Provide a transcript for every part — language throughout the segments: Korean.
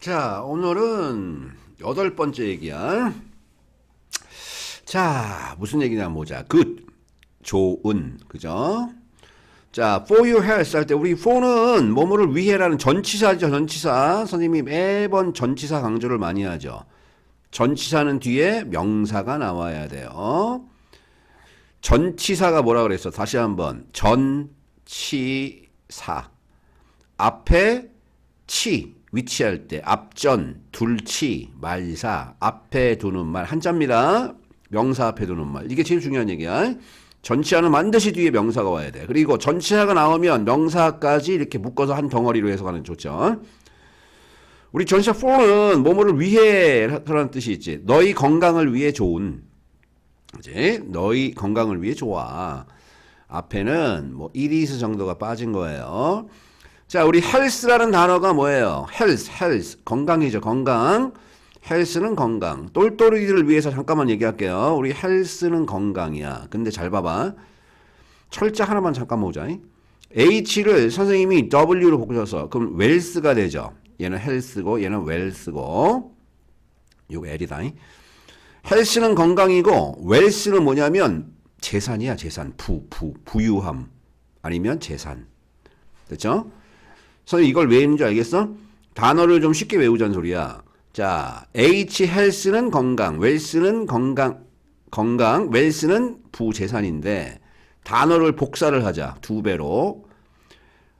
자, 오늘은 8번째 얘기야. 자, 무슨 얘기냐 보자. good, 좋은, 그죠? 자, for your health 할 때 우리 for는 뭐뭐를 위해라는 전치사죠, 전치사. 선생님이 매번 전치사 강조를 많이 하죠. 전치사는 뒤에 명사가 나와야 돼요. 전치사가 뭐라 그랬어? 다시 한번. 전치사. 앞에 치. 위치할 때 앞전, 둘치, 말사, 앞에 두는 말 한자입니다. 명사 앞에 두는 말. 이게 제일 중요한 얘기야. 전치사는 반드시 뒤에 명사가 와야 돼. 그리고 전치사가 나오면 명사까지 이렇게 묶어서 한 덩어리로 해석하는 게 좋죠. 우리 전치사 for는 뭐뭐를 위해 라는 뜻이 있지. 너희 건강을 위해 좋은. 그지? 너희 건강을 위해 좋아. 앞에는 뭐 it is 정도가 빠진 거예요. 자, 우리 health라는 단어가 뭐예요? health, 건강이죠, 건강. health는 건강. 똘똘이들을 위해서 잠깐만 얘기할게요. 우리 health는 건강이야. 근데 잘 봐봐. 철자 하나만 잠깐 보자. H를 선생님이 W로 바꾸셔서 그럼 wealth가 되죠. 얘는 health고 얘는 wealth고 요거 L이다. health는 건강이고 wealth는 뭐냐면 재산이야, 재산. 부유함 아니면 재산. 됐죠? 선생님 이걸 왜 했는지 알겠어? 단어를 좀 쉽게 외우자는 소리야. 자, H health는 건강, wealth는 건강, wealth는 부재산인데 단어를 복사를 하자. 2배로.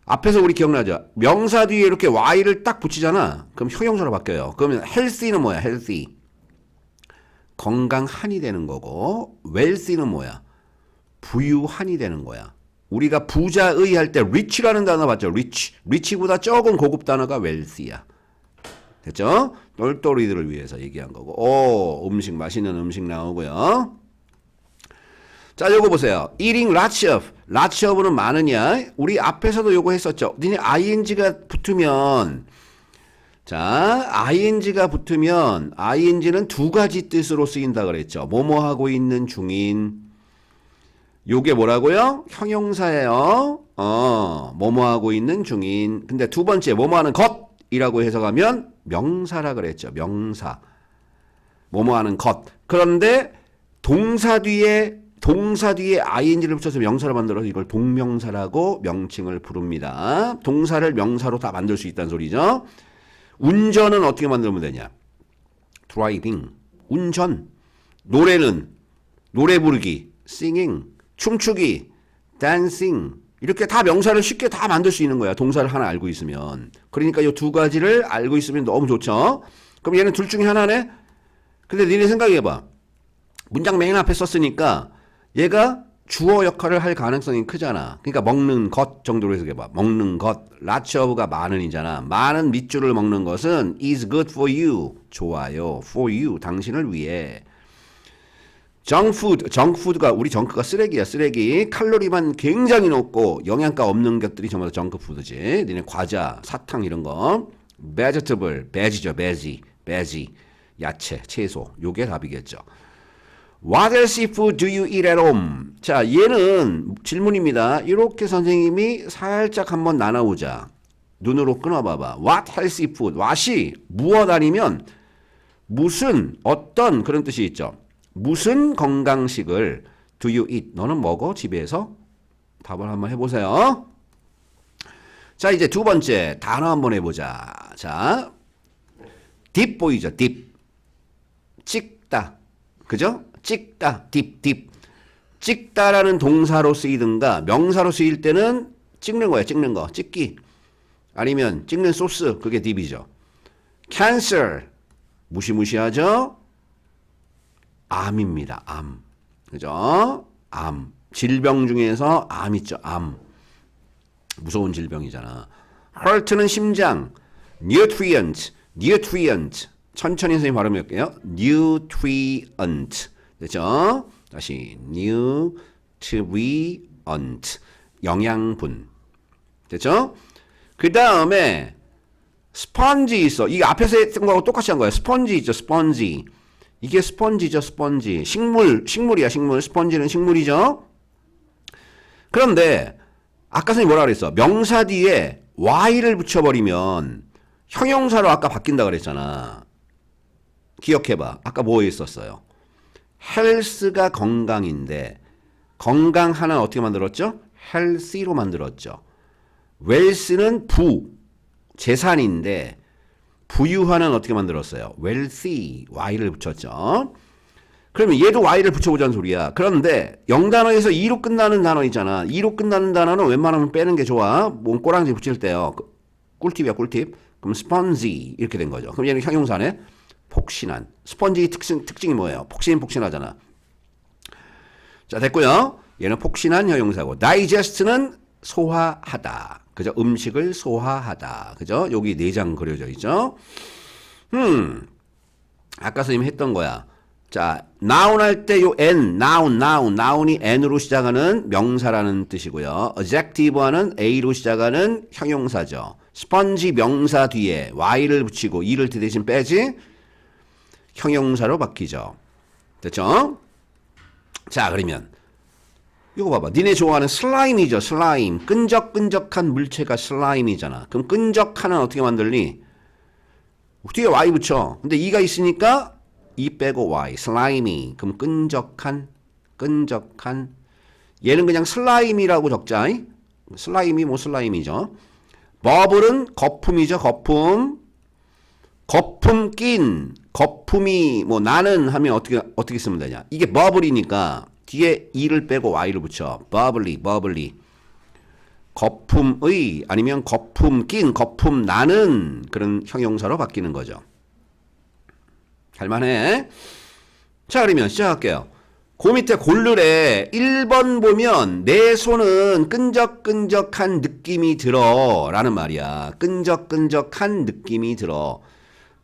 앞에서 우리 기억나죠? 명사 뒤에 이렇게 Y를 딱 붙이잖아. 그럼 형용사로 바뀌어요. 그러면 healthy는 뭐야? healthy. 건강한이 되는 거고 wealthy는 뭐야? 부유한이 되는 거야. 우리가 부자의 할 때 rich라는 단어 봤죠? rich보다 적은 고급 단어가 wealthy야. 됐죠? 똘똘이들을 위해서 얘기한 거고. 오, 음식, 맛있는 음식 나오고요. 자, 요거 보세요. eating lots of는 많으냐? 우리 앞에서도 요거 했었죠. 니네 ing가 붙으면 자, ing가 붙으면 ing는 두 가지 뜻으로 쓰인다 그랬죠. 뭐뭐 하고 있는 중인. 요게 뭐라고요? 형용사예요. 뭐뭐 하고 있는 중인. 근데 두 번째 뭐뭐 하는 것이라고 해석하면 명사라 그랬죠. 명사. 뭐뭐 하는 것. 그런데 동사 뒤에 ing를 붙여서 명사를 만들어서 이걸 동명사라고 명칭을 부릅니다. 동사를 명사로 다 만들 수 있다는 소리죠. 운전은 어떻게 만들면 되냐? driving. 운전. 노래는 노래 부르기. singing. 춤추기, dancing 이렇게 다 명사를 쉽게 다 만들 수 있는 거야. 동사를 하나 알고 있으면. 그러니까 이 두 가지를 알고 있으면 너무 좋죠. 그럼 얘는 둘 중에 하나네. 근데 니네 생각해봐. 문장 맨 앞에 썼으니까 얘가 주어 역할을 할 가능성이 크잖아. 그러니까 먹는 것 정도로 해석해봐. 먹는 것. lots of가 많은이잖아. 많은 밑줄을 먹는 것은 is good for you. 좋아요. for you. 당신을 위해. 정크푸드가 우리 정크가 쓰레기야, 쓰레기. 칼로리만 굉장히 높고 영양가 없는 것들이 전부 다 정크푸드지. 니네 과자, 사탕 이런 거. vegetable, 배지죠, 배지. 야채, 채소. 요게 답이겠죠. What else food do you eat at home? 자, 얘는 질문입니다. 이렇게 선생님이 살짝 한번 나눠보자. 눈으로 끊어봐봐. What healthy food? what이 무엇 아니면 무슨, 어떤 그런 뜻이 있죠. 무슨 건강식을 do you eat? 너는 먹어? 집에서? 답을 한번 해보세요. 자, 이제 두 번째 단어 한번 해보자. 자, dip 보이죠? dip. 찍다. 그죠? 찍다. dip. 찍다라는 동사로 쓰이든가 명사로 쓰일 때는 찍는 거야. 찍는 거. 찍기. 아니면 찍는 소스. 그게 dip이죠. cancer. 무시무시하죠? 암입니다. 암. 그죠? 암. 질병 중에서 암 있죠. 암. 무서운 질병이잖아. heart는 심장. nutrient. 천천히 선생님 발음해볼게요. nutrient. 됐죠? 다시 nutrient. 영양분. 됐죠? 그 다음에 스펀지 있어. 이게 앞에서 했던 거하고 똑같이 한 거야. 스펀지 있죠. 스펀지. 이게 스펀지죠, 스펀지. 식물이야, 식물. 스펀지는 식물이죠. 그런데 아까 선생님 뭐라 그랬어? 명사 뒤에 y를 붙여버리면 형용사로 아까 바뀐다 그랬잖아. 기억해봐. 아까 뭐 있었어요? health가 건강인데 건강 하나 어떻게 만들었죠? healthy로 만들었죠. wealth는 재산인데 부유화는 어떻게 만들었어요? wealthy, y를 붙였죠. 그러면 얘도 y를 붙여보자는 소리야. 그런데 영단어에서 2로 끝나는 단어 있잖아. 2로 끝나는 단어는 웬만하면 빼는 게 좋아. 몸 꼬랑지 붙일 때요. 꿀팁이야, 꿀팁. 그럼 spongy 이렇게 된 거죠. 그럼 얘는 형용사네. 폭신한. 스펀지 특징이 뭐예요? 폭신하잖아. 자, 됐고요. 얘는 폭신한 형용사고. digest는 소화하다. 그죠? 음식을 소화하다. 그죠? 여기 4장 그려져 있죠? 아까 선생님이 했던 거야. 자, noun 할 때 요 noun이 n으로 시작하는 명사라는 뜻이고요. adjective와는 a로 시작하는 형용사죠. sponge 명사 뒤에 y를 붙이고 e를 대신 빼지 형용사로 바뀌죠. 됐죠? 자, 그러면 이거 봐봐. 니네 좋아하는 슬라임이죠. 슬라임. 끈적끈적한 물체가 슬라임이잖아. 그럼 끈적하는 어떻게 만들니? 뒤에 y 붙여. 근데 e가 있으니까 e 빼고 y. 슬라이미. 그럼 끈적한. 얘는 그냥 슬라임이라고 적자. 슬라임이 뭐 슬라임이죠. 버블은 거품이죠. 거품 낀. 거품이 뭐 나는 하면 어떻게 쓰면 되냐? 이게 버블이니까 뒤에 e를 빼고 y를 붙여. 버블리. 거품의 아니면 거품 낀, 거품 나는 그런 형용사로 바뀌는 거죠. 할만해. 자, 그러면 시작할게요. 그 밑에 골르래 1번 보면 내 손은 끈적끈적한 느낌이 들어 라는 말이야. 끈적끈적한 느낌이 들어.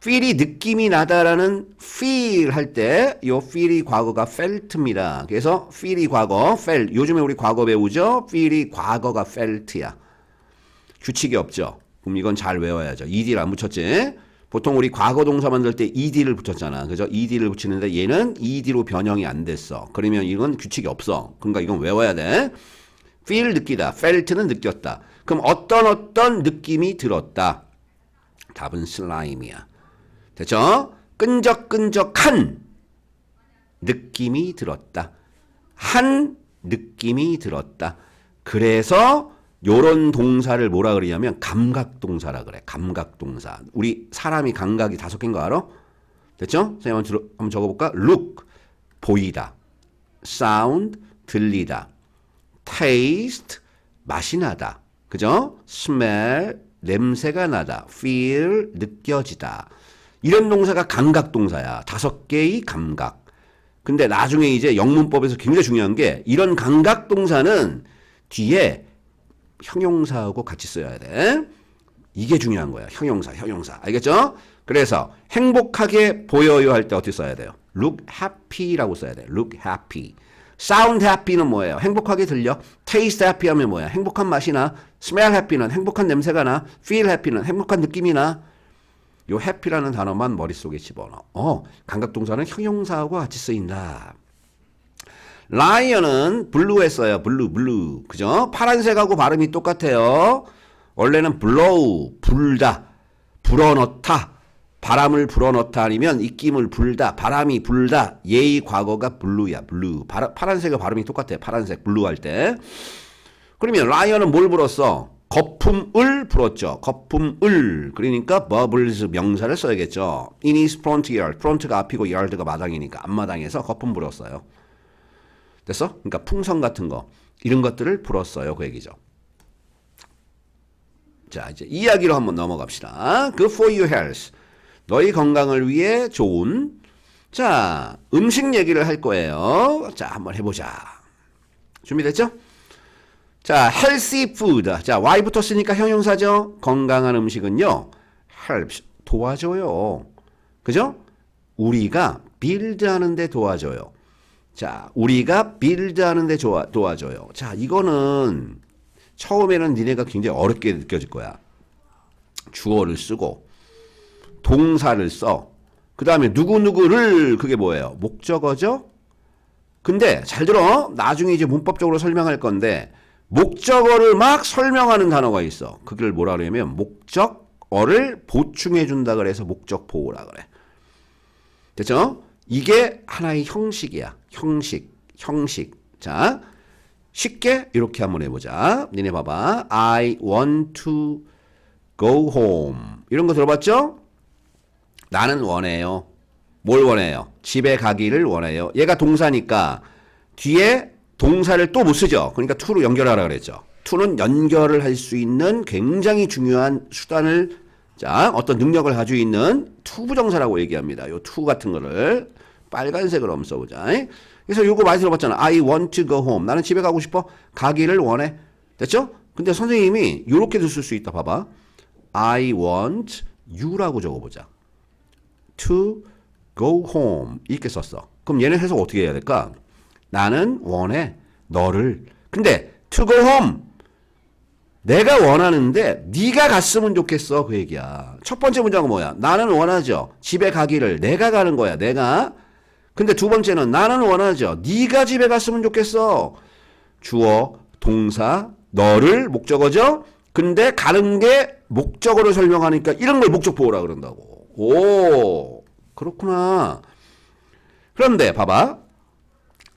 feel이 느낌이 나다라는 feel 할 때 요 feel이 과거가 felt입니다. 그래서 feel이 과거, felt. 요즘에 우리 과거 배우죠? feel이 과거가 felt야. 규칙이 없죠. 그럼 이건 잘 외워야죠. ed를 안 붙였지? 보통 우리 과거 동사 만들 때 ed를 붙였잖아. 그죠? ed를 붙이는데 얘는 ed로 변형이 안 됐어. 그러면 이건 규칙이 없어. 그러니까 이건 외워야 돼. feel 느끼다. felt는 느꼈다. 그럼 어떤 느낌이 들었다. 답은 슬라임이야. 됐죠? 끈적끈적한 느낌이 들었다. 한 느낌이 들었다. 그래서 요런 동사를 뭐라 그러냐면 감각동사라 그래. 감각동사. 우리 사람이 감각이 5개인 거 알아? 됐죠? 선생님 한번 적어볼까? look, 보이다. sound, 들리다. taste, 맛이 나다. 그죠? smell, 냄새가 나다. feel, 느껴지다. 이런 동사가 감각동사야. 5개의 감각. 근데 나중에 이제 영문법에서 굉장히 중요한 게 이런 감각동사는 뒤에 형용사하고 같이 써야 돼. 이게 중요한 거야. 형용사. 알겠죠? 그래서 행복하게 보여요 할 때 어떻게 써야 돼요? look happy라고 써야 돼. look happy. sound happy는 뭐예요? 행복하게 들려. taste happy 하면 뭐야? 행복한 맛이 나. smell happy는 행복한 냄새가 나. feel happy는 행복한 느낌이 나. 요 happy라는 단어만 머릿속에 집어넣어. 감각동사는 형용사하고 같이 쓰인다. lion은 blue에 써요. blue. 그죠? 파란색하고 발음이 똑같아요. 원래는 blow, 불다, 불어넣다, 바람을 불어넣다 아니면 입김을 불다, 바람이 불다. 얘의 과거가 blue야. blue. 파란색과 발음이 똑같아요. 파란색, blue 할 때. 그러면 lion은 뭘 불었어? 거품을 불었죠. 거품을. 그러니까 bubbles 명사를 써야겠죠. In his front yard. front가 앞이고 yard가 마당이니까 앞마당에서 거품 불었어요. 됐어? 그러니까 풍선 같은 거. 이런 것들을 불었어요. 그 얘기죠. 자, 이제 이야기로 한번 넘어갑시다. Good for your health. 너희 건강을 위해 좋은. 자, 음식 얘기를 할 거예요. 자, 한번 해보자. 준비됐죠? 자, healthy food. 자, Y부터 쓰니까 형용사죠. 건강한 음식은요. helps. 도와줘요. 그죠? 우리가 build 하는데 도와줘요. 자, 우리가 build 하는데 도와줘요. 자, 이거는 처음에는 니네가 굉장히 어렵게 느껴질 거야. 주어를 쓰고 동사를 써. 그 다음에 누구누구를 그게 뭐예요? 목적어죠? 근데 잘 들어. 나중에 이제 문법적으로 설명할 건데 목적어를 막 설명하는 단어가 있어. 그걸 뭐라 그러냐면 목적어. 목적어를 보충해 준다 그래서 목적 보호라 그래. 됐죠? 이게 하나의 형식이야. 형식. 자, 쉽게 이렇게 한번 해보자. 니네 봐봐. I want to go home. 이런 거 들어봤죠? 나는 원해요. 뭘 원해요? 집에 가기를 원해요. 얘가 동사니까 뒤에 동사를 또 못 쓰죠. 그러니까 to로 연결하라 그랬죠. to는 연결을 할 수 있는 굉장히 중요한 수단을, 자, 어떤 능력을 가지고 있는 to 부정사라고 얘기합니다. 요 to 같은 거를 빨간색으로 한번 써보자. 그래서 요거 많이 들어봤잖아. I want to go home. 나는 집에 가고 싶어. 가기를 원해. 됐죠? 근데 선생님이 요렇게도 쓸 수 있다. 봐봐. I want you라고 적어보자. to go home. 이렇게 썼어. 그럼 얘는 해석 어떻게 해야 될까? 나는 원해. 너를. 근데 to go home. 내가 원하는데 네가 갔으면 좋겠어. 그 얘기야. 첫 번째 문장은 뭐야? 나는 원하죠. 집에 가기를. 내가 가는 거야. 내가. 근데 두 번째는 나는 원하죠. 네가 집에 갔으면 좋겠어. 주어, 동사, 너를 목적어죠. 근데 가는 게 목적어를 설명하니까 이런 걸 목적 보호라 그런다고. 오, 그렇구나. 그런데 봐봐.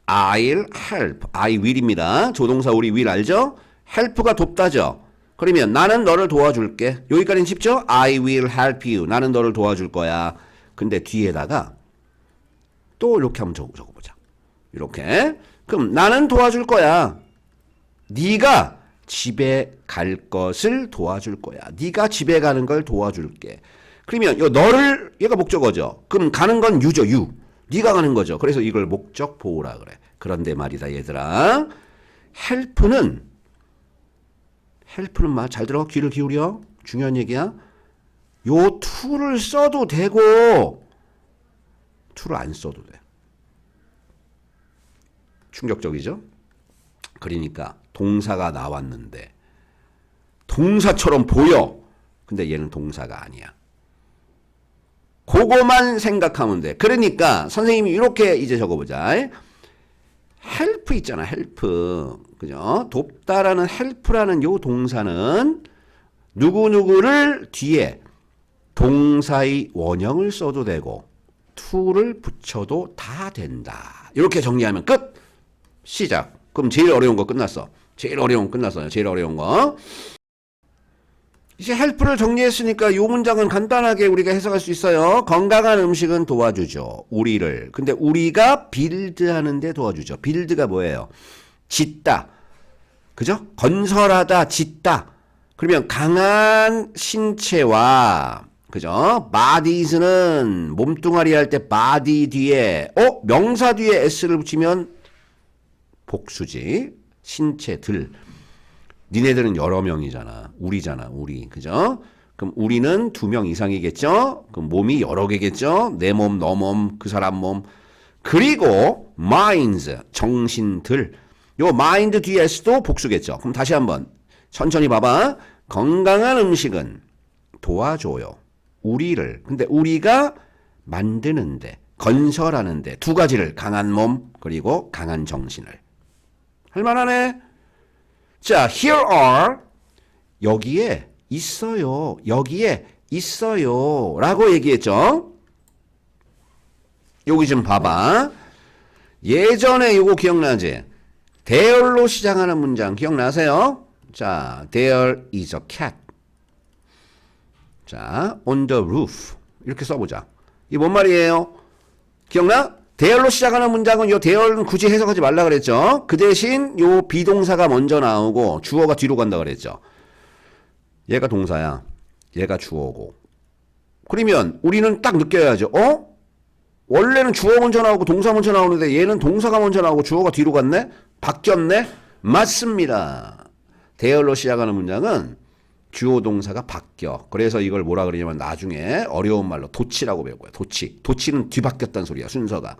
I'll help. I will입니다. 조동사 우리 will 알죠? help가 돕다죠. 그러면 나는 너를 도와줄게. 여기까지는 쉽죠? I will help you. 나는 너를 도와줄 거야. 근데 뒤에다가 또 이렇게 한번 적어보자. 이렇게. 그럼 나는 도와줄 거야. 네가 집에 갈 것을 도와줄 거야. 네가 집에 가는 걸 도와줄게. 그러면 요 너를 얘가 목적어죠. 그럼 가는 건 you죠. you. 네가 가는 거죠. 그래서 이걸 목적 보호라 그래. 그런데 말이다 얘들아. help는 잘 들어. 귀를 기울여. 중요한 얘기야. 요 to를 써도 되고 to를 안 써도 돼. 충격적이죠? 그러니까 동사가 나왔는데 동사처럼 보여. 근데 얘는 동사가 아니야. 그거만 생각하면 돼. 그러니까 선생님이 이렇게 이제 적어보자. help 있잖아. help. 그죠? 돕다라는 help라는 요 동사는 누구누구를 뒤에 동사의 원형을 써도 되고 to를 붙여도 다 된다. 이렇게 정리하면 끝. 시작. 그럼 제일 어려운 거 끝났어. 제일 어려운 거 끝났어요. 제일 어려운 거. 이제 help를 정리했으니까 이 문장은 간단하게 우리가 해석할 수 있어요. 건강한 음식은 도와주죠. 우리를. 근데 우리가 빌드하는 데 도와주죠. 빌드가 뭐예요? 짓다. 그죠? 건설하다, 짓다. 그러면 강한 신체와, 그죠? bodies는 몸뚱아리 할 때 body 뒤에, 명사 뒤에 s를 붙이면 복수지. 신체들. 니네들은 여러 명이잖아. 우리잖아. 우리. 그죠? 그럼 우리는 2명 이상이겠죠? 그럼 몸이 여러 개겠죠? 내 몸, 너 몸, 그 사람 몸. 그리고 minds, 정신들. 요 mind 뒤에 s도 복수겠죠? 그럼 다시 한번 천천히 봐봐. 건강한 음식은 도와줘요. 우리를. 근데 우리가 만드는데, 건설하는데 두 가지를 강한 몸 그리고 강한 정신을. 할만하네. 자, here are. 여기에 있어요. 여기에 있어요. 라고 얘기했죠. 여기 좀 봐봐. 예전에 이거 기억나지? there로 시작하는 문장 기억나세요? 자, there is a cat. 자, on the roof. 이렇게 써보자. 이 뭔 말이에요? 기억나? there로 시작하는 문장은 요 there는 굳이 해석하지 말라 그랬죠. 그 대신 요 비동사가 먼저 나오고 주어가 뒤로 간다 그랬죠. 얘가 동사야. 얘가 주어고. 그러면 우리는 딱 느껴야죠. 원래는 주어 먼저 나오고 동사 먼저 나오는데 얘는 동사가 먼저 나오고 주어가 뒤로 갔네? 바뀌었네? 맞습니다. there로 시작하는 문장은 주어 동사가 바뀌어. 그래서 이걸 뭐라 그러냐면 나중에 어려운 말로 도치라고 배울 거야. 도치. 도치는 뒤바뀌었다는 소리야. 순서가.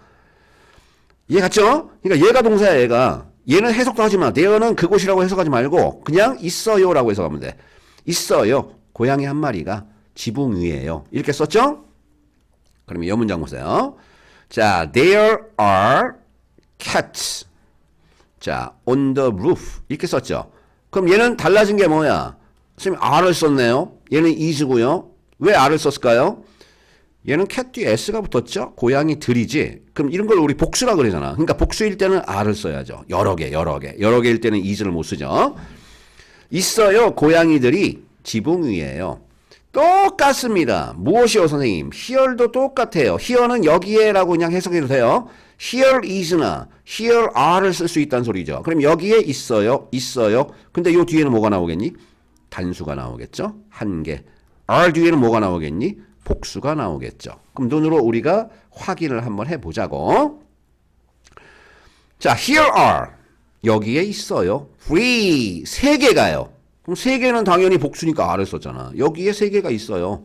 이해 갔죠? 그러니까 얘가 동사야. 얘가. 얘는 해석도 하지 마. there는 그곳이라고 해석하지 말고 그냥 있어요라고 해석하면 돼. 있어요. 고양이 한 마리가 지붕 위에요. 이렇게 썼죠? 그러면 이 문장 보세요. 자, there are cats. 자, on the roof. 이렇게 썼죠. 그럼 얘는 달라진 게 뭐야? 선생님 R을 썼네요. 얘는 is고요. 왜 R을 썼을까요? 얘는 cat 뒤에 s가 붙었죠. 고양이들이지. 그럼 이런 걸 우리 복수라 그러잖아. 그러니까 복수일 때는 R을 써야죠. 여러 개일 때는 is를 못 쓰죠. 있어요. 고양이들이 지붕 위에요. 똑같습니다. 무엇이요, 선생님? here도 똑같아요. here는 여기에라고 그냥 해석해도 돼요. here is나 here are를 쓸 수 있다는 소리죠. 그럼 여기에 있어요. 근데 요 뒤에는 뭐가 나오겠니? 단수가 나오겠죠. 한 개. are 뒤에는 뭐가 나오겠니? 복수가 나오겠죠. 그럼 눈으로 우리가 확인을 한번 해보자고. 자, here are. 여기에 있어요. free. 세 개가요. 그럼 세 개는 당연히 복수니까 R을 썼잖아. 여기에 세 개가 있어요.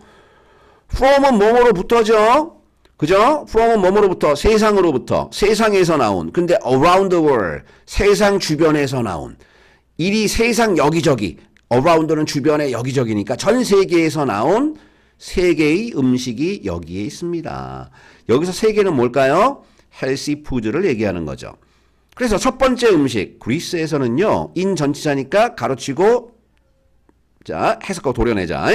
from은 뭐뭐로부터죠? 그죠? from은 뭐뭐로부터? 세상으로부터. 세상에서 나온. 근데 around the world. 세상 주변에서 나온. 일이 세상 여기저기. around는 주변에 여기저기니까 전 세계에서 나온 세 개의 음식이 여기에 있습니다. 여기서 세 개는 뭘까요? healthy food를 얘기하는 거죠. 그래서 첫 번째 음식, 그리스에서는요, 인 전치사니까 가로치고, 자, 해석하고 도려내자.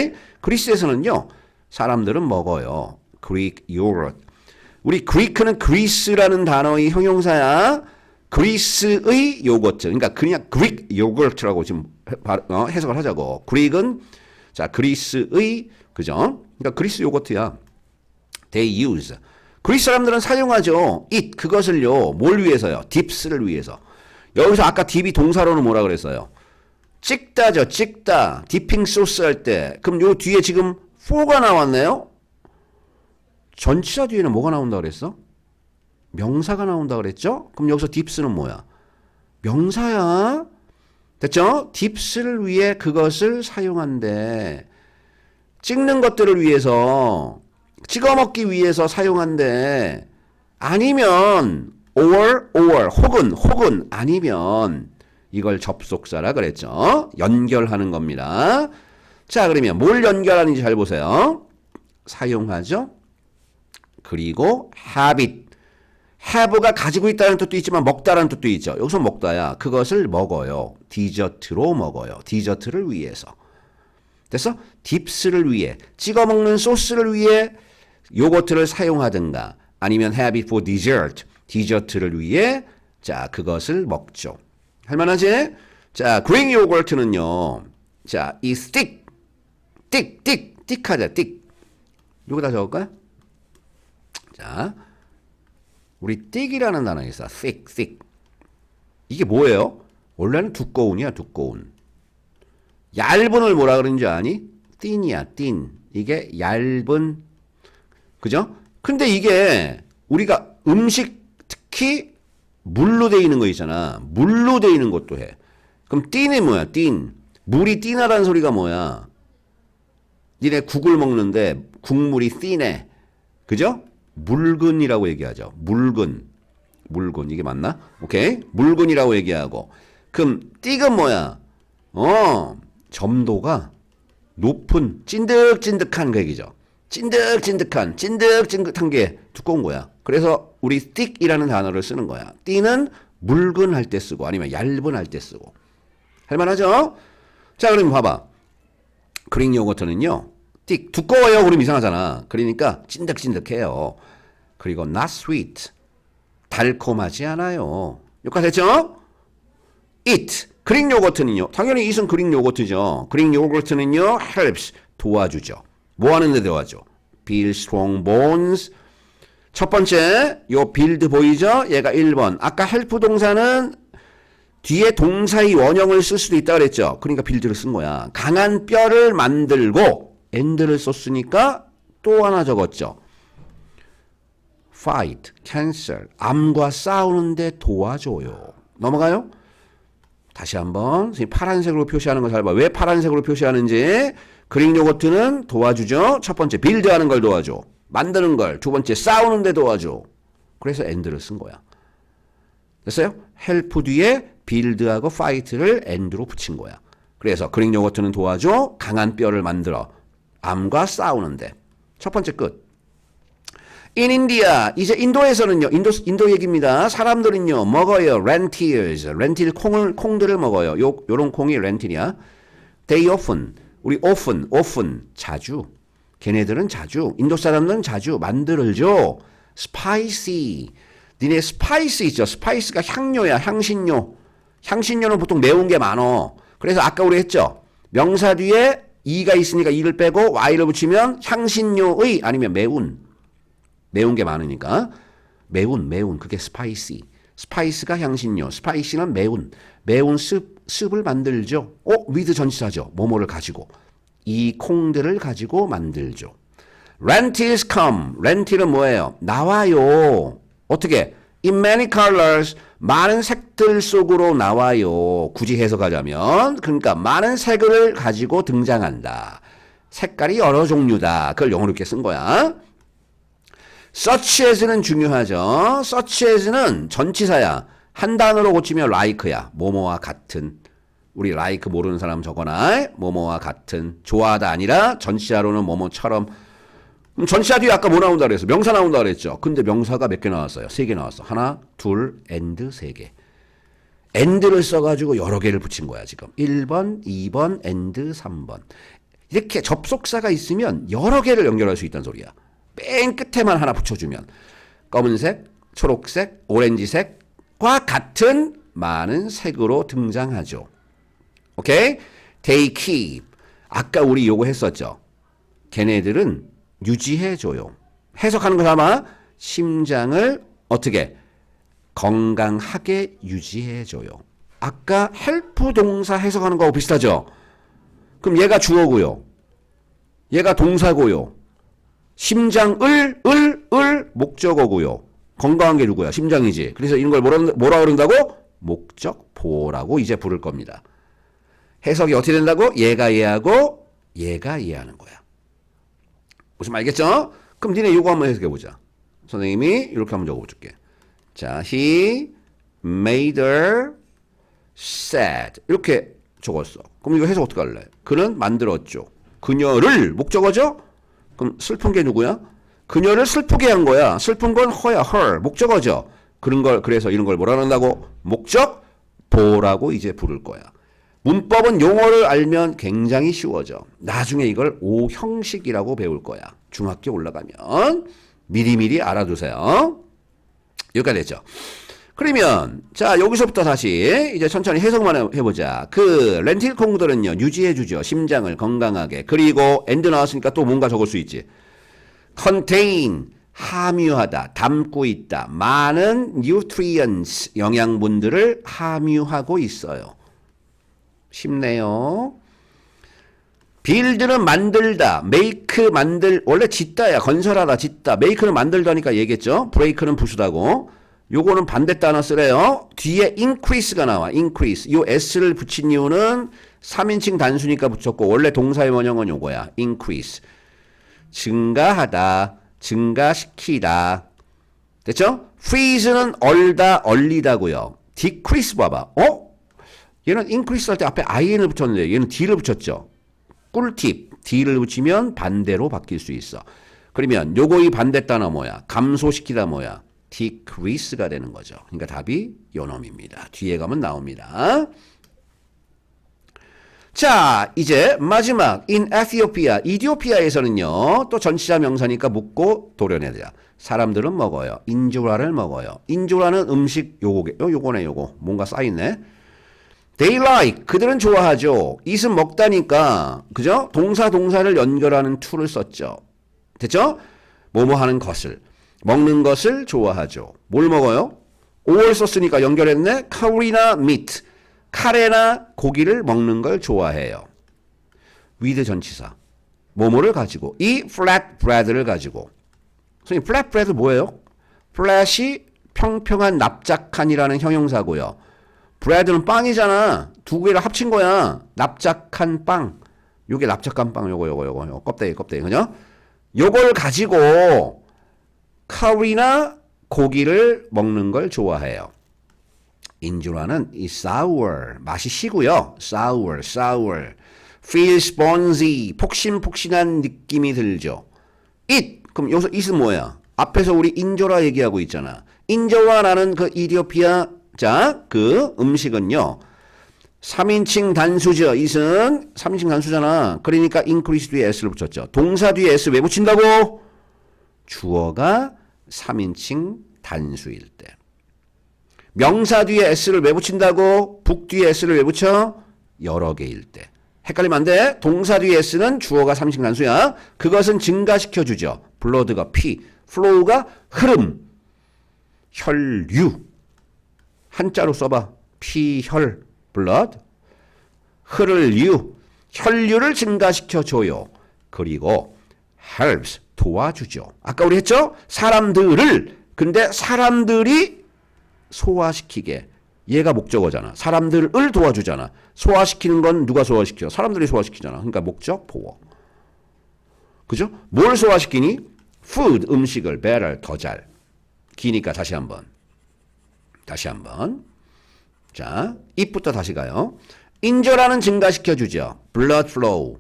그리스에서는요, 사람들은 먹어요. Greek yogurt. 우리 Greek는 그리스라는 단어의 형용사야. 그리스의 요거트. 그러니까 그냥 Greek yogurt라고 지금 해석을 하자고. Greek은, 자, 그리스의, 그죠? 그러니까 그리스 요거트야. They use. 그리스 사람들은 사용하죠. eat, 그것을요. 뭘 위해서요? 딥스를 위해서. 여기서 아까 딥이 동사로는 뭐라 그랬어요? 찍다죠. 찍다. 디핑 소스 할 때. 그럼 요 뒤에 지금 for가 나왔네요. 전치사 뒤에는 뭐가 나온다 그랬어? 명사가 나온다 그랬죠? 그럼 여기서 딥스는 뭐야? 명사야. 됐죠? 딥스를 위해 그것을 사용한대. 찍는 것들을 위해서, 찍어먹기 위해서 사용한대. 아니면 or 혹은 아니면 이걸 접속사라 그랬죠. 연결하는 겁니다. 자, 그러면 뭘 연결하는지 잘 보세요. 사용하죠. 그리고 habit. have가 가지고 있다는 뜻도 있지만 먹다라는 뜻도 있죠. 여기서 먹다야. 그것을 먹어요. 디저트로 먹어요. 디저트를 위해서. 됐어? 딥스를 위해, 찍어 먹는 소스를 위해 요거트를 사용하든가 아니면 have it for dessert. 디저트를 위해 자, 그것을 먹죠. 할만하지? 자, 그릭 요거트는요. 자, 이 stick. 띡하자. 띡. 여기다 적을까요? 자, 우리 띡이라는 단어가 있어. thick. 이게 뭐예요? 원래는 두꺼운이야, 두꺼운. 얇은을 뭐라 그러는지 아니? thin이야, thin. 이게 얇은, 그죠? 근데 이게 우리가 음식 특히 물로 돼 있는 거 있잖아. 물로 돼 있는 것도 해. 그럼 thin이 뭐야? thin. 물이 띵하다는 소리가 뭐야? 니네 국을 먹는데 국물이 thin해. 그죠? 묽은이라고 얘기하죠. 묽은. 이게 맞나? 오케이. 묽은이라고 얘기하고. 그럼 띡은 뭐야? 점도가 높은 찐득찐득한 그 얘기죠. 찐득찐득한 게 두꺼운 거야. 그래서 우리 thick이라는 단어를 쓰는 거야. 띠는 묽은 할 때 쓰고 아니면 얇은 할 때 쓰고. 할만하죠? 자, 그럼 봐봐. 그릭 요거트는요. thick 두꺼워요. 그럼 이상하잖아. 그러니까 찐득찐득해요. 그리고 not sweet 달콤하지 않아요. 여기까지 됐죠? eat 그릭 요거트는요. 당연히 eat은 그릭 요거트죠. 그릭 요거트는요. helps 도와주죠. 뭐 하는데 도와줘? build strong bones. 첫 번째 요 build 보이죠? 얘가 1번. 아까 help 동사는 뒤에 동사의 원형을 쓸 수도 있다 그랬죠. 그러니까 build를 쓴 거야. 강한 뼈를 만들고 and를 썼으니까 또 하나 적었죠. fight, cancer, 암과 싸우는데 도와줘요. 넘어가요? 다시 한번 파란색으로 표시하는 거 잘 봐. 왜 파란색으로 표시하는지. 그릭 요거트는 도와주죠. 첫 번째 빌드하는 걸 도와줘. 만드는 걸. 두 번째 싸우는 데 도와줘. 그래서 and를 쓴 거야. 됐어요? help 뒤에 build하고 fight를 and로 붙인 거야. 그래서 그릭 요거트는 도와줘. 강한 뼈를 만들어. 암과 싸우는데. 첫 번째 끝. In India, 이제 인도에서는요, 인도 얘기입니다. 사람들은요, 먹어요. 렌틸 콩들을 먹어요. 요런 콩이 렌틸이야. They often, 우리 often 자주. 걔네들은 자주. 인도 사람들은 자주 만들죠. spicy. 니네 스파이스 있죠. 스파이스가 향료야. 향신료. 향신료는 보통 매운 게 많어. 그래서 아까 우리 했죠. 명사 뒤에 이가 있으니까 이를 빼고 y를 붙이면 향신료의 아니면 매운 게 많으니까 매운 그게 스파이시. 스파이스가 향신료, 스파이시는 매운 습을 만들죠. with 전치사죠. 뭐뭐를 가지고 이 콩들을 가지고 만들죠. Lentils come. 렌틸은 뭐예요? 나와요. 어떻게? In many colors. 많은 색들 속으로 나와요. 굳이 해석하자면 그러니까 많은 색을 가지고 등장한다. 색깔이 여러 종류다. 그걸 영어로 이렇게 쓴 거야. such as는 중요하죠. such as는 전치사야. 한 단어로 고치면 like야. 뭐뭐와 같은. 우리 like 모르는 사람 적어놔. 뭐뭐와 같은. 좋아하다 아니라 전치사로는 뭐뭐처럼. 전치사 뒤에 아까 뭐 나온다 그랬어? 명사 나온다 그랬죠. 근데 명사가 몇 개 나왔어요? 3개 나왔어. 하나, 둘, and 3개. and를 써가지고 여러 개를 붙인 거야 지금. 1번, 2번, and 3번. 이렇게 접속사가 있으면 여러 개를 연결할 수 있다는 소리야. 맨 끝에만 하나 붙여주면 검은색, 초록색, 오렌지색과 같은 많은 색으로 등장하죠. 오케이? They keep. 아까 우리 요거 했었죠. 걔네들은 유지해줘요. 해석하는 거 아마 심장을 어떻게 건강하게 유지해줘요. 아까 헬프 동사 해석하는 거하고 비슷하죠? 그럼 얘가 주어고요. 얘가 동사고요. 심장을 목적어고요. 건강한 게 누구야? 심장이지. 그래서 이런 걸 뭐라 그런다고? 목적보라고 이제 부를 겁니다. 해석이 어떻게 된다고? 얘가 얘하고 얘가 얘하는 거야. 무슨 말 알겠죠? 그럼 니네 이거 한번 해석해보자. 선생님이 이렇게 한번 적어볼게. 자, he made her sad. 이렇게 적었어. 그럼 이거 해석 어떻게 할래? 그는 만들었죠. 그녀를 목적어죠? 그럼 슬픈 게 누구야? 그녀를 슬프게 한 거야. 슬픈 건 her야, her. 목적어죠. 그래서 이런 걸 뭐라 한다고? 목적보라고 이제 부를 거야. 문법은 용어를 알면 굉장히 쉬워져. 나중에 이걸 오형식이라고 배울 거야. 중학교 올라가면. 미리미리 알아두세요. 여기까지 됐죠. 그러면 자 여기서부터 다시 이제 천천히 해석만 해보자. 그 렌틸 콩들은요. 유지해주죠. 심장을 건강하게. 그리고 and 나왔으니까 또 뭔가 적을 수 있지. contain. 함유하다. 담고 있다. 많은 nutrients. 영양분들을 함유하고 있어요. 쉽네요. build는 만들다, make 원래 짓다야, 건설하다, 짓다. make는 만들다니까 얘기했죠. break는 부수다고. 요거는 반대 단어 쓰래요. 뒤에 increase가 나와. increase. 요 s를 붙인 이유는 3인칭 단수니까 붙였고 원래 동사의 원형은 요거야. increase. 증가하다, 증가시키다. 됐죠? freeze는 얼다, 얼리다고요. decrease 봐봐. 얘는 increase 할 때 앞에 in을 붙였는데 얘는 d를 붙였죠. 꿀팁. d를 붙이면 반대로 바뀔 수 있어. 그러면 요거의 반대 단어 뭐야? 감소시키다 뭐야? decrease가 되는 거죠. 그러니까 답이 요놈입니다. 뒤에 가면 나옵니다. 자, 이제 마지막 in Ethiopia. 이디오피아에서는요. 또 전치사 명사니까 묻고 도려내자. 사람들은 먹어요. 인조라를 먹어요. 인조라는 음식 요거네 요거. 뭔가 쌓이네. They like. 그들은 좋아하죠. eat은 먹다니까. 그죠? 동사를 연결하는 to를 썼죠. 됐죠? 뭐뭐 하는 것을. 먹는 것을 좋아하죠. 뭘 먹어요? 오를 썼으니까 연결했네. 카우리나 meat. 카레나 고기를 먹는 걸 좋아해요. with 전치사. 뭐뭐를 가지고. 이 flat bread를 가지고. 선생님, flat bread 뭐예요? flat이 평평한 납작한이라는 형용사고요. bread는 빵이잖아. 두 개를 합친 거야. 납작한 빵. 요게 납작한 빵 요거 껍데기 그죠? 요걸 가지고 카리나 고기를 먹는 걸 좋아해요. 인주라는 이 sour 맛이 시고요. sour feel spongy 폭신폭신한 느낌이 들죠. eat 그럼 여기서 eat은 뭐야? 앞에서 우리 인조라 얘기하고 있잖아. 인조라라는 그 이디오피아 자, 그 음식은요. 3인칭 단수죠. it은 3인칭 단수잖아. 그러니까 increase 뒤에 s를 붙였죠. 동사 뒤에 s 왜 붙인다고? 주어가 3인칭 단수일 때. 명사 뒤에 s를 왜 붙인다고? 북 뒤에 s를 왜 붙여? 여러 개일 때. 헷갈리면 안 돼. 동사 뒤에 s는 주어가 3인칭 단수야. 그것은 증가시켜주죠. blood가 피, flow가 흐름, 혈류. 한자로 써봐. 피, 혈, blood. 흐를 류, 혈류를 증가시켜줘요. 그리고 helps, 도와주죠. 아까 우리 했죠? 사람들을. 근데 사람들이 소화시키게. 얘가 목적어잖아. 사람들을 도와주잖아. 소화시키는 건 누가 소화시켜? 사람들이 소화시키잖아. 그러니까 목적, 보어. 그죠? 뭘 소화시키니? food, 음식을, better, 더 잘. 기니까 다시 한번. 자, it부터 다시 가요. 인조라는 증가시켜주죠. blood flow,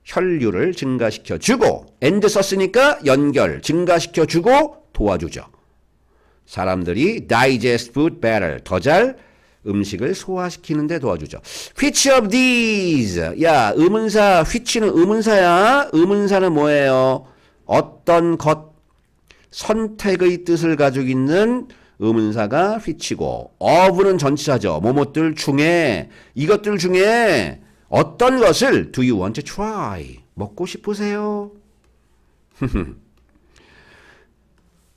혈류를 증가시켜주고, and 썼으니까 연결, 증가시켜주고 도와주죠. 사람들이 digest food better, 더 잘 음식을 소화시키는 데 도와주죠. Which of these? 야, 의문사, which는 의문사야. 의문사는 뭐예요? 어떤 것, 선택의 뜻을 가지고 있는 의문사가 which고, of는 전치사죠. 뭐뭐들 중에, 이것들 중에 어떤 것을 do you want to try? 먹고 싶으세요?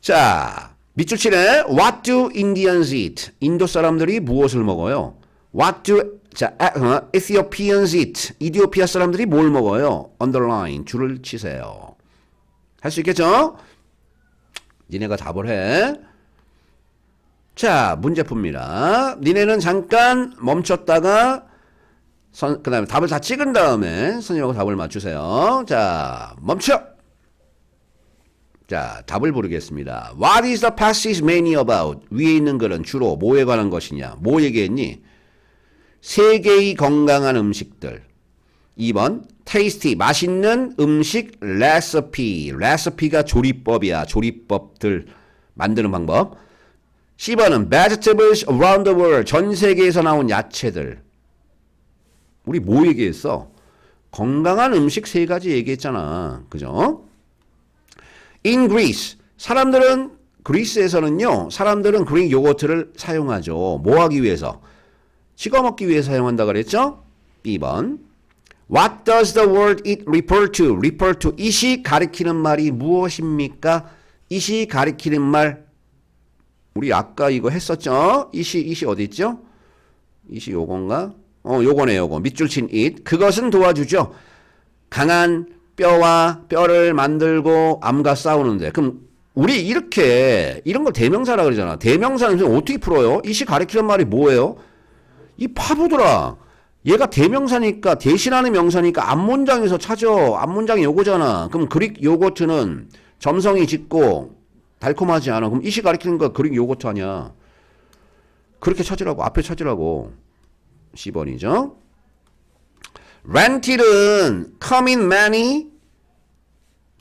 자, 밑줄 치네. What do Indians eat? 인도 사람들이 무엇을 먹어요? What do Ethiopians eat? 이디오피아 사람들이 뭘 먹어요? Underline, 줄을 치세요. 할 수 있겠죠? 니네가 답을 해. 자, 문제 풉니다. 니네는 잠깐 멈췄다가 그 다음에 답을 다 찍은 다음에 선생님하고 답을 맞추세요. 자, 멈춰! 자, 답을 부르겠습니다. What is the passage mainly about? 위에 있는 글은 주로 뭐에 관한 것이냐? 뭐 얘기했니? 세계의 건강한 음식들. 2번, tasty, 맛있는 음식 recipe. recipe가 조리법이야. 조리법들 만드는 방법. 10번은 vegetables around the world. 전 세계에서 나온 야채들. 우리 뭐 얘기했어? 건강한 음식 3가지 얘기했잖아. 그죠? In Greece. 사람들은 그리스에서는요. 사람들은 그릭 요거트를 사용하죠. 뭐 하기 위해서? 찍어 먹기 위해서 사용한다 그랬죠? B번. What does the word it refer to? refer to. it이 가리키는 말이 무엇입니까? it이 가리키는 말. 우리 아까 이거 했었죠? it이 어디 있죠? it이 요건가? 요거네, 요거. 밑줄 친 it. 그것은 도와주죠. 강한 뼈와 뼈를 만들고 암과 싸우는데. 그럼 우리 이런 걸 대명사라 그러잖아. 대명사는 어떻게 풀어요? it이 가리키는 말이 뭐예요? 이 바보들아. 얘가 대명사니까 대신하는 명사니까 앞문장에서 찾아. 앞문장이 요거잖아. 그럼 그릭 요거트는 점성이 짙고 달콤하지 않아. 그럼 it이 가리키는 거 그릭 요거트 아니야. 그렇게 찾으라고. 앞에 찾으라고. 10번이죠. Rented은 come in many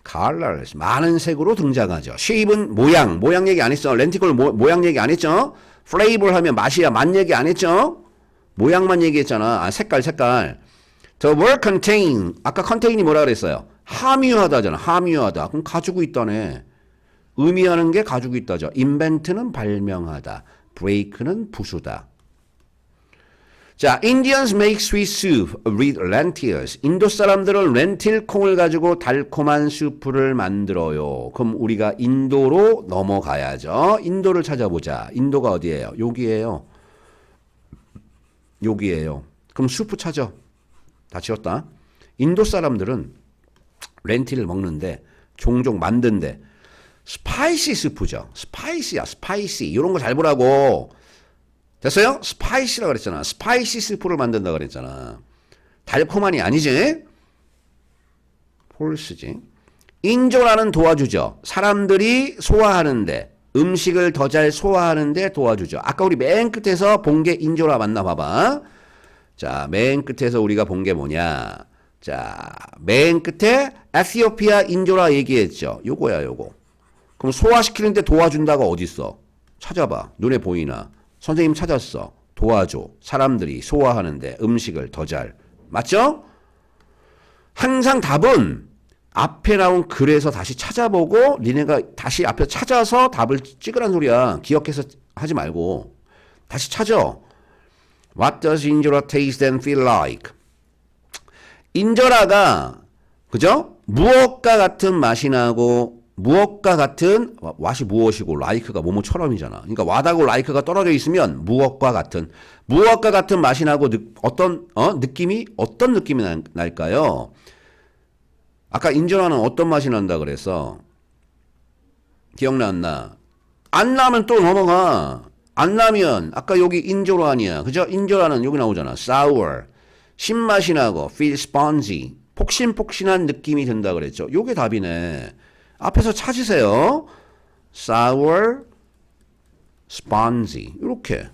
colors. 많은 색으로 등장하죠. shape은 모양 얘기 안 했어. 렌티컬 모양 얘기 안 했죠. flavor 하면 맛이야. 맛 얘기 안 했죠. 모양만 얘기했잖아. 색깔. The word contain. 아까 contain이 뭐라 그랬어요? 함유하다잖아. 함유하다. 그럼 가지고 있다네. 의미하는 게 가지고 있다죠. invent는 발명하다. break는 부수다. 자, Indians make sweet soup with lentils. 인도 사람들은 렌틸 콩을 가지고 달콤한 수프를 만들어요. 그럼 우리가 인도로 넘어가야죠. 인도를 찾아보자. 인도가 어디예요? 여기예요. 그럼 수프 찾아. 다 지웠다. 인도 사람들은 렌틸을 먹는데 종종 만든데 스파이시 수프죠. 스파이시야. 스파이시. 이런 거 잘 보라고. 됐어요? 스파이시라고 그랬잖아. 스파이시 스프를 만든다 그랬잖아. 달콤한이 아니지? 폴스지. 인조라는 도와주죠. 사람들이 소화하는데, 음식을 더 잘 소화하는데 도와주죠. 아까 우리 맨 끝에서 본 게 인조라 맞나 봐봐. 자, 맨 끝에서 우리가 본 게 뭐냐. 자, 맨 끝에 에티오피아 인조라 얘기했죠. 요거야, 요거. 그럼 소화시키는데 도와준다가 어딨어? 찾아봐. 눈에 보이나? 선생님 찾았어. 도와줘. 사람들이 소화하는데 음식을 더 잘. 맞죠? 항상 답은 앞에 나온 글에서 다시 찾아보고 니네가 다시 앞에 찾아서 답을 찍으란 소리야. 기억해서 하지 말고. 다시 찾아. What does injera taste and feel like? 인절아가 그죠? 무엇과 같은 맛이 나고 무엇과 같은 맛이 무엇이고 like가 뭐뭐처럼이잖아. 그러니까 what하고 like가 떨어져 있으면 무엇과 같은 맛이 나고 어떤 느낌이 날까요? 아까 인절아는 어떤 맛이 난다 그랬어? 기억나 안 나? 안 나면 또 넘어가. 안 나면 아까 여기 인조라 아니야. 그죠? 인조라는 여기 나오잖아. sour. 신맛이 나고 feel spongy. 폭신폭신한 느낌이 든다 그랬죠. 요게 답이네. 앞에서 찾으세요. sour, spongy. 이렇게.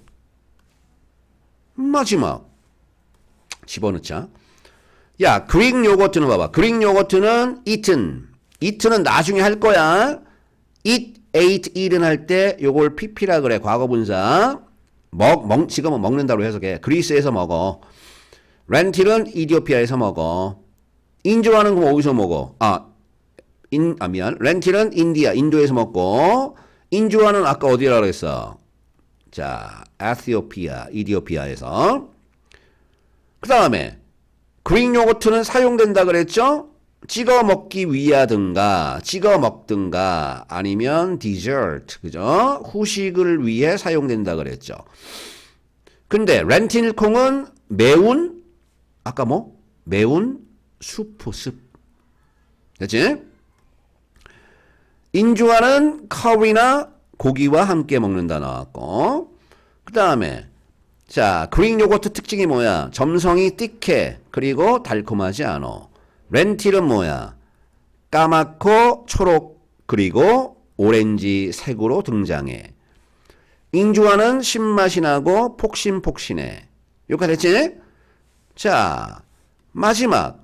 마지막. 집어넣자. 야, 그릭 요거트는 봐봐. 그릭 요거트는 eaten은 나중에 할 거야. eat, ate, eaten 할 때 요걸 pp라 그래. 과거분사. 지금은 먹는다로 해석해. 그리스에서 먹어. 렌틸은 이디오피아에서 먹어. 인조하는 거 어디서 먹어? 미안. 렌틸은 인도에서 먹고. 인조하는 아까 어디라 그랬어? 자, 이디오피아에서. 그 다음에 그릭 요거트는 사용된다 그랬죠? 찍어 먹기 위하든가 찍어 먹든가 아니면 디저트 그죠? 후식을 위해 사용된다 그랬죠. 근데 렌틸 콩은 매운 아까 매운 수프 습 됐지? 인주와는 커리나 고기와 함께 먹는다 나왔고 그 다음에 자, 그릭 요거트 특징이 뭐야? 점성이 띠케 그리고 달콤하지 않아. 렌틸은 뭐야? 까맣고 초록 그리고 오렌지 색으로 등장해. 인주와는 신맛이 나고 폭신폭신해. 여기까지 됐지? 자, 마지막.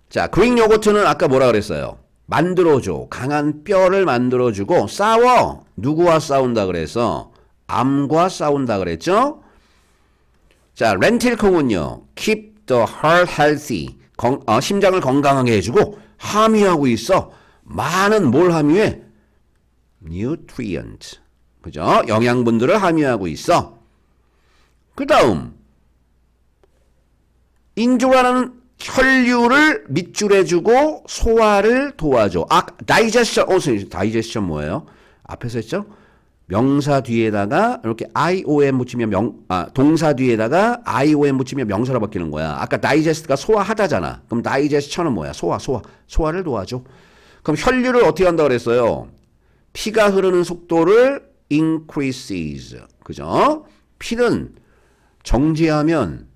자, 그릭 요거트는 아까 뭐라 그랬어요? 만들어줘. 강한 뼈를 만들어주고 싸워. 누구와 싸운다 그래서? 암과 싸운다 그랬죠? 자, 렌틸 콩은요. Keep the heart healthy. 심장을 건강하게 해주고 함유하고 있어. 많은 뭘 함유해? nutrient. 그죠? 영양분들을 함유하고 있어. 그 다음 인조라는 혈류를 밑줄해주고 소화를 도와줘. 다이제스션 뭐예요? 앞에서 했죠? 명사 뒤에다가 이렇게 iom 붙이면 동사 뒤에다가 iom 붙이면 명사로 바뀌는 거야. 아까 다이제스트가 소화하다잖아. 그럼 다이제스션은 뭐야? 소화를 도와줘. 그럼 혈류를 어떻게 한다고 그랬어요? 피가 흐르는 속도를 increases. 그죠? 피는 정지하면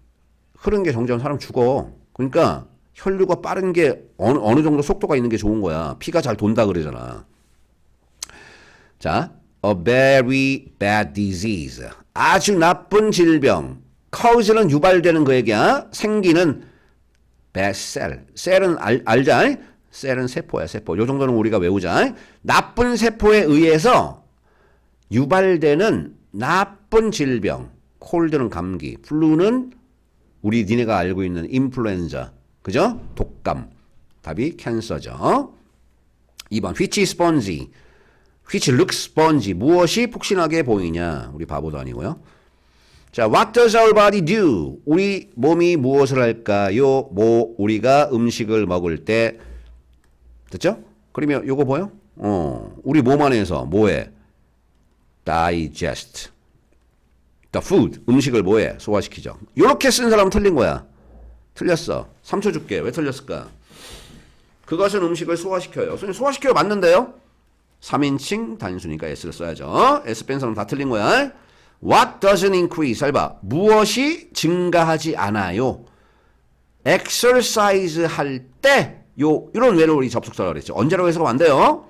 흐르는 게 정지하면 사람 죽어. 그러니까 혈류가 빠른 게 어느 정도 속도가 있는 게 좋은 거야. 피가 잘 돈다 그러잖아. 자, a very bad disease. 아주 나쁜 질병. cause는 유발되는 그 얘기야. 생기는 bad cell. cell은 알자. 셀은 세포야, 세포. 요 정도는 우리가 외우자. 나쁜 세포에 의해서 유발되는 나쁜 질병. 콜드는 감기, 플루는 우리 니네가 알고 있는 인플루엔자. 그죠? 독감. 답이 캔서죠. 2번 which is spongy. which looks spongy. 무엇이 폭신하게 보이냐. 우리 바보도 아니고요. 자, what does our body do? 우리 몸이 무엇을 할까요? 우리가 음식을 먹을 때 됐죠? 그러면 요거 보여? 우리 몸 안에서 뭐해? digest. the food. 음식을 뭐해? 소화시키죠. 요렇게 쓴 사람은 틀린 거야. 틀렸어. 3초 줄게. 왜 틀렸을까? 그것은 음식을 소화시켜요. 선생님 소화시켜요 맞는데요? 3인칭 단수니까 S를 써야죠. S 뺀 사람 다 틀린 거야. What doesn't increase? 잘 봐. 무엇이 증가하지 않아요? exercise 할 때 이런 외로 우리 접속사라고 그랬죠. 언제라고 해석하면 안 돼요.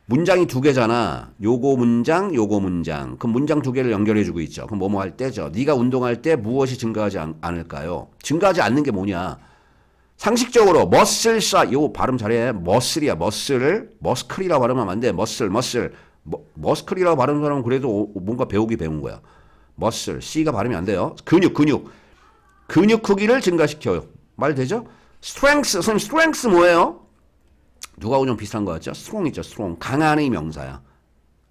문장이 두 개잖아. 요거 문장, 요거 문장. 그럼 문장 두 개를 연결해주고 있죠. 그럼 뭐뭐 할 때죠. 네가 운동할 때 무엇이 증가하지 않을까요? 증가하지 않는 게 뭐냐? 상식적으로 muscle size, 요 발음 잘해. muscle이야, 머스클이라고 발음하면 안 돼. 머슬이라고 발음하는 사람은 그래도 뭔가 배운 거야. muscle. C가 발음이 안 돼요. 근육 크기를 증가시켜요. 말 되죠? strength. 선생님, strength 뭐예요? 누가하고 좀 비슷한 거 같죠? strong 있죠, strong. 강한의 명사야.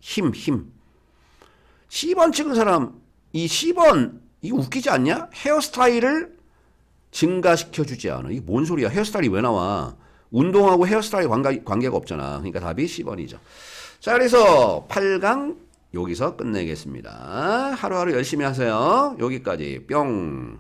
힘. 10번 찍은 사람, 이 10번, 이거 웃기지 않냐? 헤어스타일을 증가시켜주지 않아. 이게 뭔 소리야? 헤어스타일이 왜 나와? 운동하고 헤어스타일 관계가 없잖아. 그러니까 답이 10번이죠. 자, 그래서 8강 여기서 끝내겠습니다. 하루하루 열심히 하세요. 여기까지 뿅.